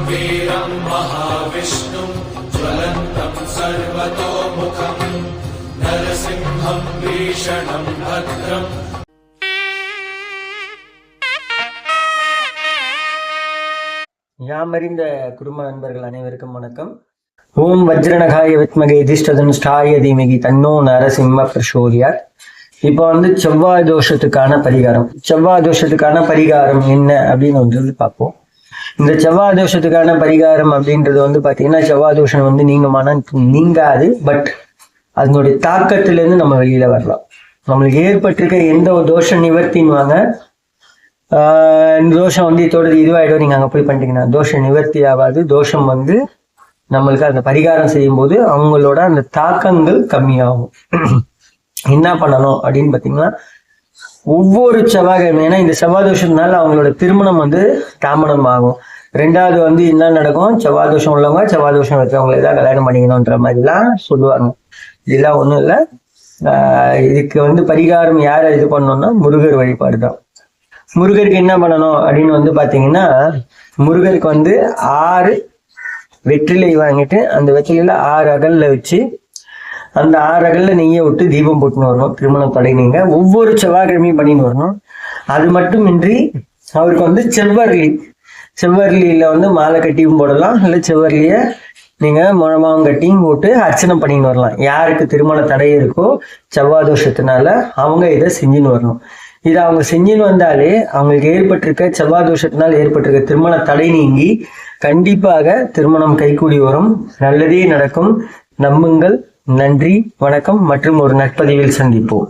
वीरं महाविष्णुं ज्वलन्तं सर्वतोमुखं नरसिंहं भीषणं भद्रम् யாமறிந்த குடும்ப நண்பர்கள் அனைவருக்கும் வணக்கம். ஓம் வஜ்ரநகாய வித்மகே திஷ்டதனுஷ்டாய தீமகி தன்னோ நரசிம்ம பிரசோதியார். இப்போ செவ்வாய் தோஷத்துக்கான பரிகாரம் என்ன அப்படின்னு பார்ப்போம். இந்த செவ்வாய் தோஷத்துக்கான பரிகாரம் அப்படின்றது பாத்தீங்கன்னா, செவ்வாய் தோஷம் நீங்காது. பட் அதனுடைய தாக்கத்திலிருந்து நம்ம வெளியில வரலாம். நம்மளுக்கு ஏற்பட்டிருக்க எந்த ஒரு தோஷ நிவர்த்தின்னு தோஷம் இதோட இதுவாயிடும். நீங்க அங்க போய் பண்ணிட்டீங்கன்னா தோஷம் நிவர்த்தி ஆகாது. தோஷம் நம்மளுக்கு அந்த பரிகாரம் செய்யும் போது அவங்களோட அந்த தாக்கங்கள் கம்மியாகும். என்ன பண்ணணும் அப்படின்னு பாத்தீங்கன்னா, ஒவ்வொரு செவ்வாய்க்கிழமை, ஏன்னா இந்த செவ்வாய் தோஷத்தினால அவங்களோட திருமணம் தாமதம் ஆகும். ரெண்டாவது என்ன நடக்கும், செவ்வாய் தோஷம் உள்ளவங்க செவ்வாய் தோஷம் வச்சவங்களை தான் கல்யாணம் பண்ணிக்கணும்ன்ற மாதிரிலாம் சொல்லுவாங்க. இதெல்லாம் ஒண்ணும் இல்லை. இதுக்கு பரிகாரம் யாரை இது பண்ணணும்னா முருகர் வழிபாடு தான். முருகருக்கு என்ன பண்ணணும் அப்படின்னு பாத்தீங்கன்னா, முருகருக்கு 6 வெற்றிலை வாங்கிட்டு அந்த வெற்றிலையில 6 அகல்ல வச்சு அந்த 6 அகல்ல நெய்யை விட்டு தீபம் போட்டுன்னு வரணும். திருமணம் தடை நீங்க ஒவ்வொரு செவ்வாய்க்கிழமையும் பண்ணின்னு வரணும். அது மட்டுமின்றி அவருக்கு செவ்வரளியில மாலை கட்டியும் போடலாம். இல்லை செவ்வரளிய நீங்க முழமாவும் கட்டியும் போட்டு அர்ச்சனை பண்ணின்னு வரலாம். யாருக்கு திருமண தடை இருக்கோ செவ்வாய் தோஷத்தினால அவங்க இதை செஞ்சுன்னு வரணும். இதை அவங்க செஞ்சுன்னு வந்தாலே அவங்களுக்கு ஏற்பட்டிருக்க செவ்வாய் தோஷத்தினால் ஏற்பட்டிருக்க திருமண தடை நீங்கி கண்டிப்பாக திருமணம் கைகூடி வரும். நல்லதே நடக்கும். நம்புங்கள். நன்றி, வணக்கம். மற்றும் ஒரு நற்பதிவில் சந்திப்போம்.